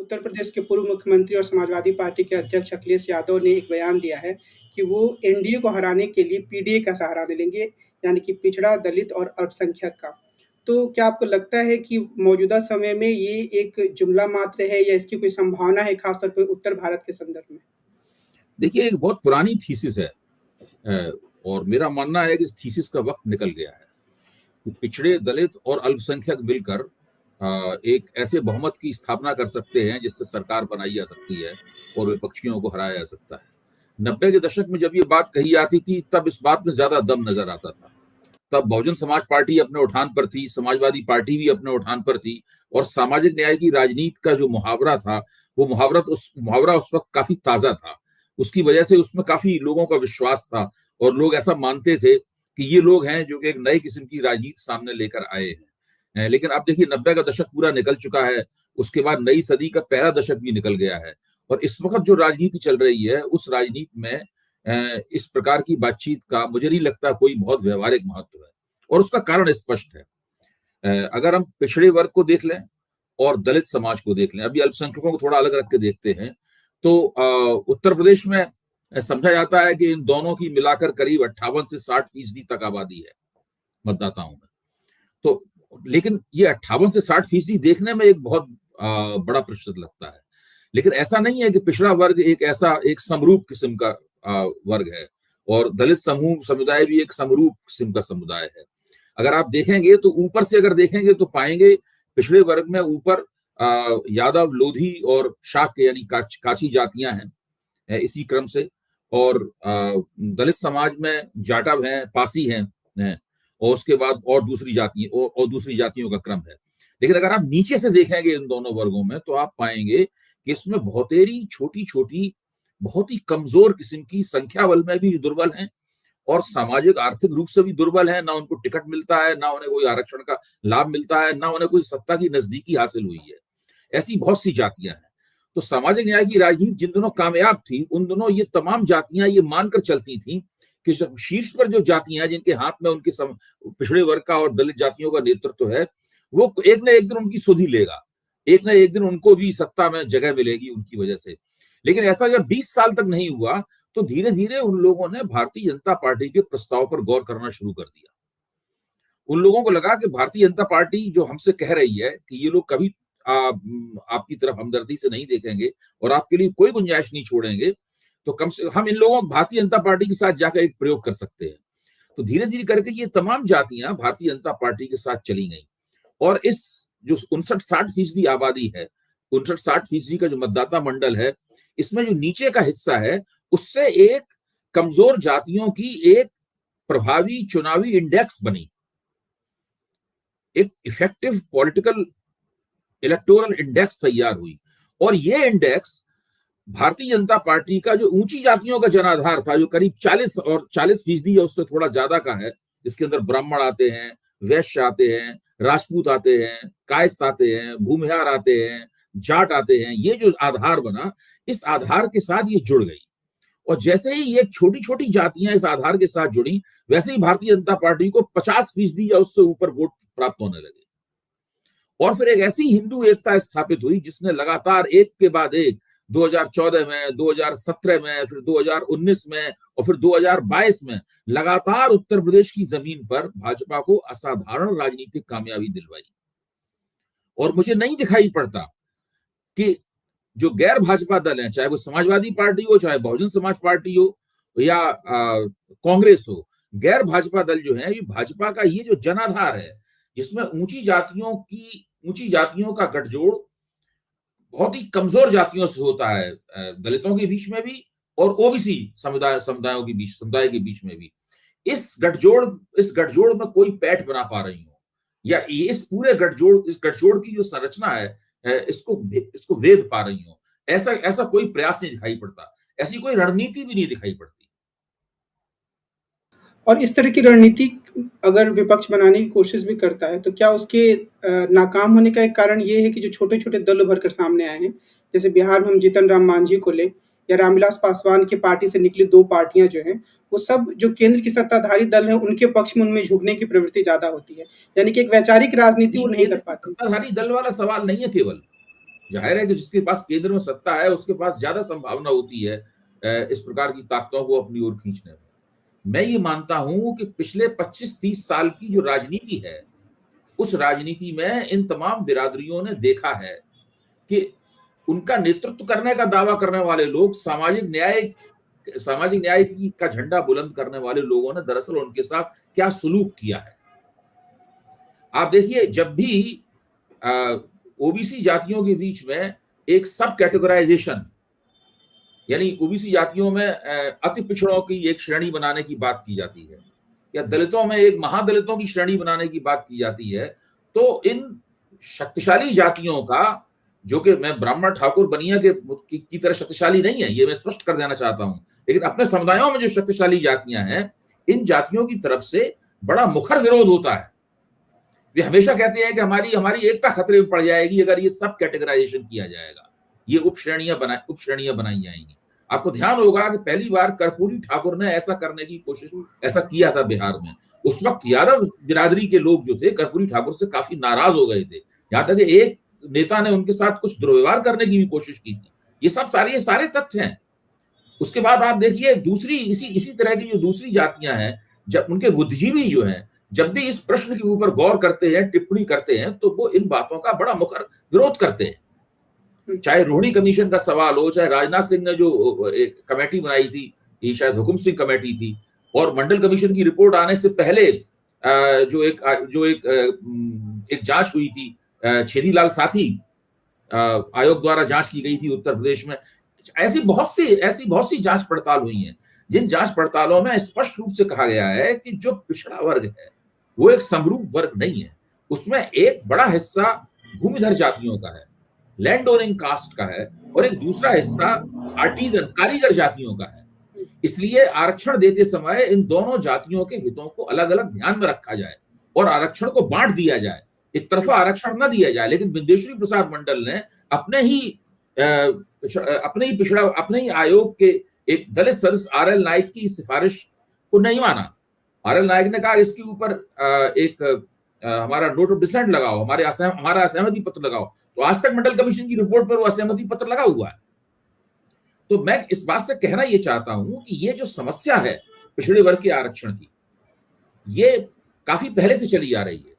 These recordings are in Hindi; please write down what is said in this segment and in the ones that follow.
उत्तर प्रदेश के पूर्व मुख्यमंत्री और समाजवादी पार्टी के अध्यक्ष अखिलेश यादव ने एक बयान दिया है कि वो एनडीए को हराने के लिए पीडीए का सहारा ले लेंगे, यानी कि पिछड़ा, दलित और अल्पसंख्यक का। तो क्या आपको लगता है कि मौजूदा समय में ये एक जुमला मात्र है या इसकी कोई संभावना है, खासतौर पे उत्तर भारत के संदर्भ में? देखिए, एक बहुत पुरानी थीसिस है और मेरा मानना है कि इस थीसिस का वक्त निकल गया है कि पिछड़े, दलित और अल्पसंख्यक मिलकर एक ऐसे बहुमत की स्थापना कर सकते हैं जिससे सरकार बनाई जा सकती है और विपक्षियों को हराया जा सकता है। 90 के दशक में जब ये बात कही जाती थी तब इस बात में ज्यादा दम नजर आता था। तब बहुजन समाज पार्टी अपने उठान पर थी, समाजवादी पार्टी भी अपने उठान पर थी और सामाजिक न्याय की राजनीति का जो मुहावरा था वो मुहावरा उस वक्त काफी ताजा था। उसकी वजह से उसमें काफी लोगों का विश्वास था और लोग ऐसा मानते थे कि ये लोग हैं जो कि एक नई किस्म की राजनीति सामने लेकर आए हैं। लेकिन अब देखिए, 90 का दशक पूरा निकल चुका है, उसके बाद नई सदी का पहला दशक भी निकल गया है और इस वक्त जो राजनीति चल रही है उस राजनीति में इस प्रकार की बातचीत का मुझे नहीं लगता कोई बहुत व्यवहारिक महत्व है और उसका कारण स्पष्ट है। अगर हम पिछड़े वर्ग को देख लें और दलित समाज को देख लें, अभी अल्पसंख्यकों को थोड़ा अलग रख के देखते हैं, तो उत्तर प्रदेश में समझा जाता है कि इन दोनों की मिलाकर करीब 58 से 60% तक आबादी है मतदाताओं में। तो लेकिन ये 58 से 60% देखने में एक बहुत बड़ा प्रतिशत लगता है, लेकिन ऐसा नहीं है कि पिछड़ा वर्ग एक समरूप किस्म का वर्ग है और दलित समुदाय भी एक समरूप किस्म का समुदाय है। अगर आप देखेंगे तो ऊपर से अगर देखेंगे तो पाएंगे पिछड़े वर्ग में ऊपर यादव, लोधी और शाक्य यानी काची जातियां हैं इसी क्रम से, और दलित समाज में जाटव हैं, पासी हैं और उसके बाद और दूसरी जातियों का क्रम है। लेकिन अगर आप नीचे से देखेंगे इन दोनों वर्गों में तो आप पाएंगे कि इसमें बहुतेरी छोटी छोटी बहुत ही कमजोर किस्म की संख्या बल में भी दुर्बल हैं और सामाजिक आर्थिक रूप से भी दुर्बल है। ना उनको टिकट मिलता है, ना उन्हें कोई आरक्षण का लाभ मिलता है, ना उन्हें कोई सत्ता की नजदीकी हासिल हुई है। ऐसी बहुत सी जातियां हैं। तो सामाजिक न्याय की राजनीति जिन दिनों कामयाब थी उन दिनों ये तमाम जातियां ये मानकर चलती थी कि शीर्ष पर जो जातियां जिनके हाथ में उनके पिछड़े वर्ग का और दलित जातियों का नेतृत्व है, वो एक ना एक दिन उनकी सुधि लेगा, एक ना एक दिन उनको भी सत्ता में जगह मिलेगी उनकी वजह से। लेकिन ऐसा जब 20 साल तक नहीं हुआ तो धीरे धीरे उन लोगों ने भारतीय जनता पार्टी के प्रस्ताव पर गौर करना शुरू कर दिया। उन लोगों को लगा कि भारतीय जनता पार्टी जो हमसे कह रही है कि ये लोग कभी आपकी तरफ हमदर्दी से नहीं देखेंगे और आपके लिए कोई गुंजाइश नहीं छोड़ेंगे, तो कम से हम इन लोगों भारतीय जनता पार्टी के साथ जाकर एक प्रयोग कर सकते हैं। तो धीरे धीरे करके ये तमाम जातियां भारतीय जनता पार्टी के साथ चली गई और इस जो 59-60% आबादी है, 59-60% का जो मतदाता मंडल है, इसमें जो नीचे का हिस्सा है उससे एक कमजोर जातियों की एक प्रभावी चुनावी इंडेक्स बनी, एक इफेक्टिव पॉलिटिकल इलेक्टोरल इंडेक्स तैयार हुई। और ये इंडेक्स भारतीय जनता पार्टी का जो ऊंची जातियों का जनाधार था, जो करीब 40% या उससे थोड़ा ज्यादा का है, जिसके अंदर ब्राह्मण आते हैं, वैश्य आते हैं, राजपूत आते हैं, कायस्थ आते हैं, भूमिहार आते हैं, जाट आते हैं, ये जो आधार बना, इस आधार के साथ ये जुड़ गई। और जैसे ही ये छोटी छोटी जातियां इस आधार के साथ जुड़ी, वैसे ही भारतीय जनता पार्टी को 50% या उससे ऊपर वोट प्राप्त होने लगे और फिर एक ऐसी हिंदू एकता स्थापित हुई जिसने लगातार एक के बाद एक 2014 में, 2017 में, फिर 2019 में और फिर 2022 में लगातार उत्तर प्रदेश की जमीन पर भाजपा को असाधारण राजनीतिक कामयाबी दिलवाई। और मुझे नहीं दिखाई पड़ता कि जो गैर भाजपा दल हैं, चाहे वो समाजवादी पार्टी हो, चाहे बहुजन समाज पार्टी हो या कांग्रेस हो, गैर भाजपा दल जो है, ये भाजपा का ये जो जनाधार है जिसमें ऊंची जातियों का गठजोड़ बहुत ही कमजोर जातियों से होता है, दलितों के बीच में भी और ओबीसी समुदाय के बीच में भी। इस गठजोड़ में कोई पैठ बना पा रही हो या इस गठजोड़ की जो संरचना है इसको वेध पा रही हो, ऐसा कोई प्रयास नहीं दिखाई पड़ता, ऐसी कोई रणनीति भी नहीं दिखाई पड़ती। और इस तरह की रणनीति अगर विपक्ष बनाने की कोशिश भी करता है, तो क्या उसके नाकाम होने का एक कारण ये है कि जो छोटे-छोटे दल उभर कर सामने आए हैं, जैसे बिहार में हम जीतन राम मांझी को लें या रामविलास पासवान की पार्टी से निकली 2 पार्टियां जो हैं, वो सब जो केंद्र की सत्ताधारी दल है, उनके पक्ष में उनमें झुकने की प्रवृत्ति ज़्यादा होती है। यानी कि एक वैचारिक राजनीति वो नहीं कर पाते। सत्ताधारी दल वाला सवाल नहीं है केवल, जाहिर है कि जिसके पास केंद्र में सत्ता है उसके पास ज्यादा संभावना होती है इस प्रकार की ताकतों को अपनी ओर खींचने में। मैं ये मानता हूं कि पिछले 25-30 साल की जो राजनीति है, उस राजनीति में इन तमाम बिरादरियों ने देखा है कि उनका नेतृत्व करने का दावा करने वाले लोग, सामाजिक न्याय की का झंडा बुलंद करने वाले लोगों ने दरअसल उनके साथ क्या सलूक किया है। आप देखिए, जब भी ओबीसी जातियों के बीच में एक सब कैटेगराइजेशन, यानी ओबीसी जातियों में अति पिछड़ों की एक श्रेणी बनाने की बात की जाती है, या दलितों में एक महादलितों की श्रेणी बनाने की बात की जाती है, तो इन शक्तिशाली जातियों का, जो कि मैं ब्राह्मण ठाकुर बनिया की तरह शक्तिशाली नहीं है, ये मैं स्पष्ट कर देना चाहता हूं, लेकिन अपने समुदायों में जो शक्तिशाली जातियां हैं, इन जातियों की तरफ से बड़ा मुखर विरोध होता है। वे हमेशा कहते हैं कि हमारी हमारी एकता खतरे में पड़ जाएगी अगर ये सब कैटेगराइजेशन किया जाएगा, ये उप श्रेणियां बनाई जाएंगी। आपको ध्यान होगा कि पहली बार कर्पूरी ठाकुर ने ऐसा करने की कोशिश, ऐसा किया था बिहार में। उस वक्त यादव बिरादरी के लोग जो थे कर्पूरी ठाकुर से काफी नाराज हो गए थे, यहां तक कि एक नेता ने उनके साथ कुछ दुर्व्यवहार करने की भी कोशिश की थी। ये सारे तथ्य हैं। उसके बाद आप देखिए दूसरी इसी तरह की जो दूसरी जातियां हैं, जब उनके बुद्धिजीवी जो हैं, जब भी इस प्रश्न के ऊपर गौर करते हैं, टिप्पणी करते हैं, तो वो इन बातों का बड़ा मुखर विरोध करते हैं। चाहे रोहिणी कमीशन का सवाल हो, चाहे राजनाथ सिंह ने जो एक कमेटी बनाई थी, ये शायद हुकुम सिंह कमेटी थी, और मंडल कमीशन की रिपोर्ट आने से पहले जो एक जांच हुई थी, छेदीलाल साथी आयोग द्वारा जांच की गई थी उत्तर प्रदेश में। ऐसी बहुत सी जांच पड़ताल हुई हैं, जिन जांच पड़तालों में स्पष्ट रूप से कहा गया है कि जो पिछड़ा वर्ग है वो एक समरूप वर्ग नहीं है। उसमें एक बड़ा हिस्सा भूमिधर जातियों का है, लैंड ओनिंग कास्ट का है, और एक दूसरा हिस्सा आर्टिजन कारीगर जातियों का है। इसलिए आरक्षण देते समय इन दोनों जातियों के हितों को अलग अलग ध्यान में रखा जाए और आरक्षण को बांट दिया जाए, एक तरफा आरक्षण न दिया जाए। लेकिन बिंदेश्वरी प्रसाद मंडल ने अपने ही आयोग के एक दलित सदस्य आर.एल. नाइक की सिफारिश को नहीं माना। आर.एल. नाइक ने कहा इसके ऊपर हमारा नोट ऑफ डिसेंट लगाओ, हमारा असहमति पत्र लगाओ। तो आज तक मंडल कमीशन की रिपोर्ट पर वो असहमति पत्र लगा हुआ है। तो मैं इस बात से कहना ये चाहता हूं कि ये जो समस्या है पिछड़े वर्ग के आरक्षण की, ये काफी पहले से चली आ रही है,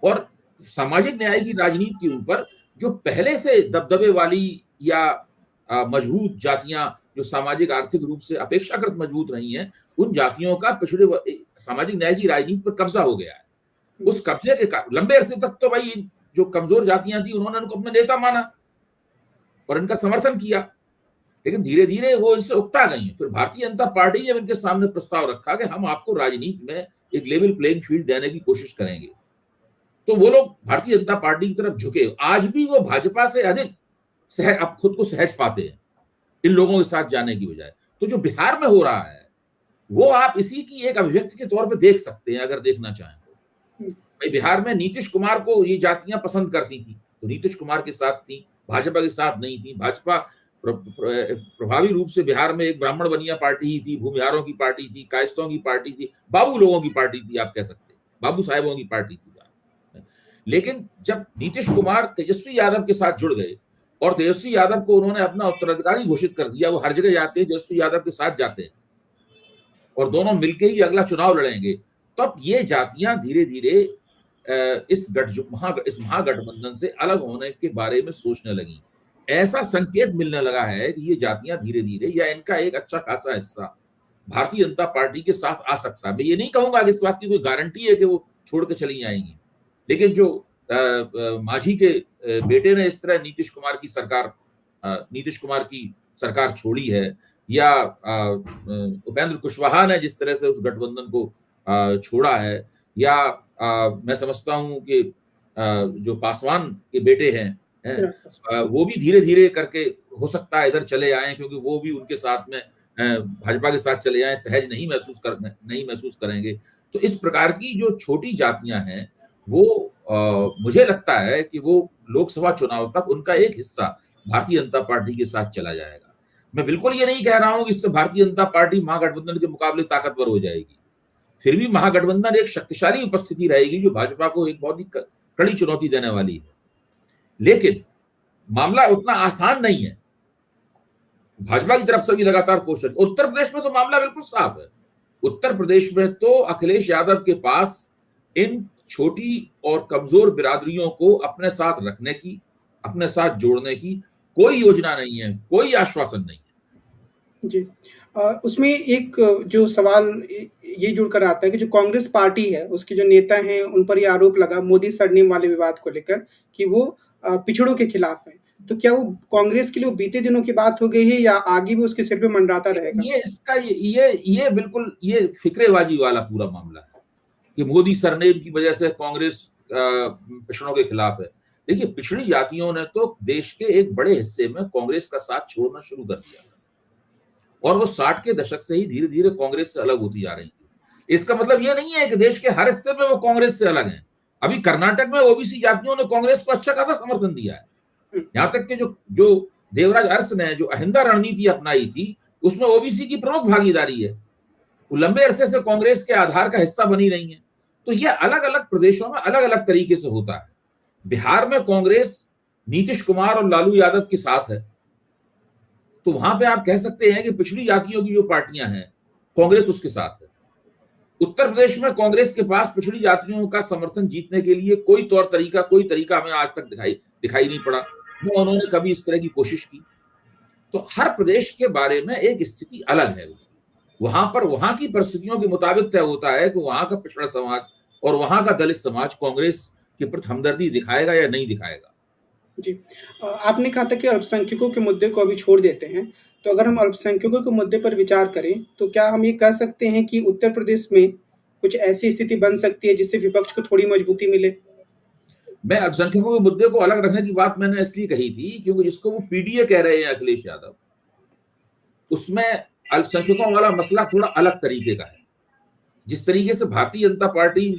और सामाजिक न्याय की राजनीति के ऊपर जो पहले से दबदबे वाली या मजबूत जातियां, जो सामाजिक आर्थिक रूप से अपेक्षाकृत मजबूत रही हैं, उन जातियों का सामाजिक न्याय की राजनीति पर कब्जा हो गया है। उस कब्जे के लंबे अरसे तक तो भाई जो कमजोर जातियां थी उन्होंने उनको अपना नेता माना और इनका समर्थन किया, लेकिन धीरे धीरे वो इससे उकता गई। फिर भारतीय जनता पार्टी ने इनके सामने प्रस्ताव रखा कि हम आपको राजनीति में एक लेवल प्लेइंग फील्ड देने की कोशिश करेंगे, तो वो लोग भारतीय जनता पार्टी की तरफ झुके। आज भी वो भाजपा से अधिक अब खुद को सहज पाते हैं इन लोगों के साथ जाने की बजाय। तो जो बिहार में हो रहा है वो आप इसी की एक अभिव्यक्ति के तौर पर देख सकते हैं, अगर देखना चाहें तो। भाई बिहार में नीतीश कुमार को ये जातियां पसंद करती थी, तो नीतीश कुमार के साथ थी, भाजपा के साथ नहीं थी। भाजपा प्रभावी रूप से बिहार में एक ब्राह्मण बनिया पार्टी ही थी, भूमिहारों की पार्टी थी, कायस्थों की पार्टी थी, बाबू लोगों की पार्टी थी, आप कह सकते हैं बाबू साहेबों की पार्टी थी। लेकिन जब नीतीश कुमार तेजस्वी यादव के साथ जुड़ गए और तेजस्वी यादव को उन्होंने अपना उत्तराधिकारी घोषित कर दिया, वो हर जगह जाते हैं, तेजस्वी यादव के साथ जाते हैं और दोनों मिलकर ही अगला चुनाव लड़ेंगे, तब ये जातियां धीरे धीरे इस महागठबंधन से अलग होने के बारे में सोचने लगी। ऐसा संकेत मिलने लगा है कि ये जातियां धीरे धीरे, या इनका एक अच्छा खासा हिस्सा भारतीय जनता पार्टी के साथ आ सकता है। मैं ये नहीं कहूंगा कि इस बात की कोई गारंटी है कि वो छोड़ के चली आएंगी, लेकिन जो मांझी के बेटे ने इस तरह नीतीश कुमार की सरकार छोड़ी है, या उपेंद्र कुशवाहा ने जिस तरह से उस गठबंधन को छोड़ा है, या मैं समझता हूं कि जो पासवान के बेटे हैं वो भी धीरे धीरे करके हो सकता है इधर चले आए, क्योंकि वो भी उनके साथ में भाजपा के साथ चले आए, सहज नहीं महसूस करेंगे। तो इस प्रकार की जो छोटी जातियां हैं वो मुझे लगता है कि वो लोकसभा चुनाव तक उनका एक हिस्सा भारतीय जनता पार्टी के साथ चला जाएगा। मैं बिल्कुल ये नहीं कह रहा हूं कि इससे भारतीय जनता पार्टी महागठबंधन के मुकाबले ताकतवर हो जाएगी, फिर भी महागठबंधन एक शक्तिशाली उपस्थिति रहेगी जो भाजपा को एक बहुत ही कड़ी चुनौती देने वाली है। लेकिन मामला उतना आसान नहीं है। भाजपा की तरफ से भी लगातार कोशिश। उत्तर प्रदेश में तो मामला बिल्कुल साफ है। उत्तर प्रदेश में तो अखिलेश यादव के पास इन छोटी और कमजोर बिरादरियों को अपने साथ रखने की, अपने साथ जोड़ने की कोई योजना नहीं है, कोई आश्वासन नहीं है। जी। उसमें एक जो सवाल ये जुड़कर आता है कि जो कांग्रेस पार्टी है, उसके जो नेता हैं, उन पर ये आरोप लगा मोदी सरनेम वाले विवाद को लेकर कि वो पिछड़ों के खिलाफ हैं। तो क्या वो कांग्रेस के लिए वो बीते दिनों की बात हो गई है या आगे भी उसके सिर पे मंडराता रहेगा? ये बिल्कुल ये फिक्रेबाजी वाला पूरा मामला है कि मोदी सरनेम की वजह से कांग्रेस पिछड़ों के खिलाफ है। देखिए, पिछड़ी जातियों ने तो देश के एक बड़े हिस्से में कांग्रेस का साथ छोड़ना शुरू कर दिया और वो 60 के दशक से ही धीरे धीरे कांग्रेस से अलग होती जा रही थी। इसका मतलब ये नहीं है कि देश के हर हिस्से में वो कांग्रेस से अलग हैं। अभी कर्नाटक में ओबीसी जातियों ने कांग्रेस को अच्छा खासा समर्थन दिया है। यहाँ तक कि जो जो देवराज अरस ने जो अहिंदा रणनीति अपनाई थी, उसमें ओबीसी की प्रमुख भागीदारी है। वो लंबे अरसे से कांग्रेस के आधार का हिस्सा बनी रही है। तो ये अलग अलग प्रदेशों में अलग अलग तरीके से होता है। बिहार में कांग्रेस नीतीश कुमार और लालू यादव के साथ है, तो वहां पे आप कह सकते हैं कि पिछड़ी जातियों की जो पार्टियां हैं, कांग्रेस उसके साथ है। उत्तर प्रदेश में कांग्रेस के पास पिछड़ी जातियों का समर्थन जीतने के लिए कोई कोई तरीका हमें आज तक दिखाई नहीं पड़ा। वो उन्होंने कभी इस तरह की कोशिश की। तो हर प्रदेश के बारे में एक स्थिति अलग है। वहां पर वहां की परिस्थितियों के मुताबिक तय होता है कि वहां का पिछड़ा समाज और वहां का दलित समाज कांग्रेस के प्रति हमदर्दी दिखाएगा या नहीं दिखाएगा। जी। आपने कहा था कि अल्पसंख्यकों के मुद्दे को अभी छोड़ देते हैं, तो अगर हम अल्पसंख्यकों के मुद्दे पर विचार करें, तो क्या हम ये कह सकते हैं कि उत्तर प्रदेश में कुछ ऐसी स्थिति बन सकती है जिससे विपक्ष को थोड़ी मजबूती मिले? मैं अल्पसंख्यकों के मुद्दे को अलग रखने की बात मैंने इसलिए कही थी क्योंकि जिसको वो पीडीए कह रहे हैं अखिलेश यादव, उसमें अल्पसंख्यकों वाला मसला थोड़ा अलग तरीके का है। जिस तरीके से भारतीय जनता पार्टी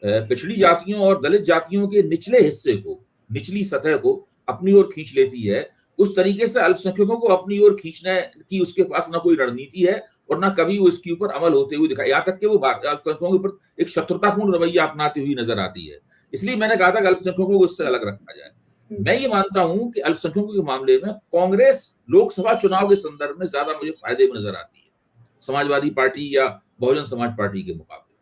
पिछड़ी जातियों और दलित जातियों के निचले हिस्से को, निचली सतह को अपनी ओर खींच लेती है, उस तरीके से अल्पसंख्यकों को अपनी ओर खींचने की उसके पास ना कोई रणनीति है और ना कभी वो इसके ऊपर अमल होते हुए दिखाई। यहाँ तक कि वो अल्पसंख्यकों के ऊपर एक शत्रुतापूर्ण रवैया अपनाती हुई नजर आती है। इसलिए मैंने कहा था कि अल्पसंख्यकों को उससे अलग रखा जाए। मैं ये मानता हूं कि अल्पसंख्यकों के मामले में कांग्रेस लोकसभा चुनाव के संदर्भ में ज्यादा मुझे फायदे में नजर आती है समाजवादी पार्टी या बहुजन समाज पार्टी के मुकाबले,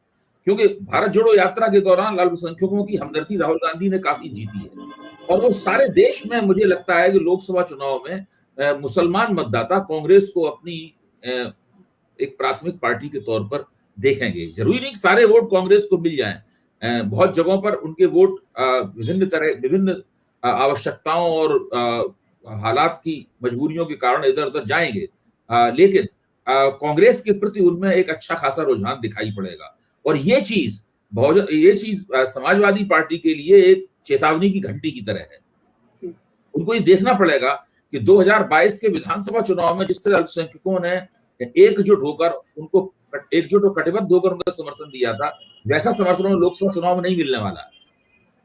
क्योंकि भारत जोड़ो यात्रा के दौरान अल्पसंख्यकों की हमदर्दी राहुल गांधी ने काफी जीती है और वो सारे देश में मुझे लगता है कि लोकसभा चुनाव में मुसलमान मतदाता कांग्रेस को अपनी एक प्राथमिक पार्टी के तौर पर देखेंगे। जरूरी नहीं कि सारे वोट कांग्रेस को मिल जाएं, बहुत जगहों पर उनके वोट विभिन्न आवश्यकताओं और हालात की मजबूरियों के कारण इधर उधर जाएंगे, लेकिन कांग्रेस के प्रति उनमें एक अच्छा खासा रुझान दिखाई पड़ेगा और ये चीज समाजवादी पार्टी के लिए एक चेतावनी की घंटी की तरह है। उनको ये देखना पड़ेगा कि 2022 के विधानसभा चुनाव में जिस तरह अल्पसंख्यकों ने एकजुट और कटिबद्ध होकर उनका समर्थन दिया था, वैसा समर्थन उन्हें लोकसभा चुनाव में नहीं मिलने वाला है।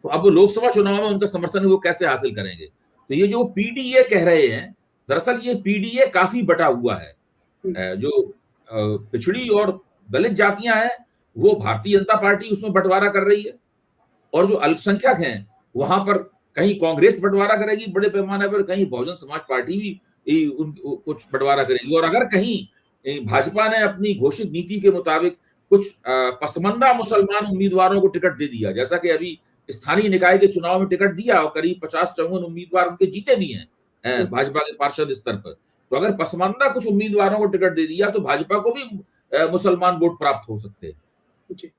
तो अब वो लोकसभा चुनाव में उनका समर्थन वो कैसे हासिल करेंगे? तो ये जो पीडीए कह रहे हैं, दरअसल ये पीडीए काफी बटा हुआ है। जो पिछड़ी और दलित जातियां हैं वो भारतीय जनता पार्टी उसमें बंटवारा कर रही है और जो अल्पसंख्यक हैं वहां पर कहीं कांग्रेस बंटवारा करेगी बड़े पैमाने पर, कहीं बहुजन समाज पार्टी भी कुछ बंटवारा करेगी और अगर कहीं भाजपा ने अपनी घोषित नीति के मुताबिक कुछ पसमंदा मुसलमान उम्मीदवारों को टिकट दे दिया, जैसा कि अभी स्थानीय निकाय के चुनाव में टिकट दिया और करीब 50-54 उम्मीदवार उनके जीते भी हैं भाजपा के पार्षद स्तर पर, तो अगर पसमंदा कुछ उम्मीदवारों को टिकट दे दिया तो भाजपा को भी मुसलमान वोट प्राप्त हो सकते हैं। जी।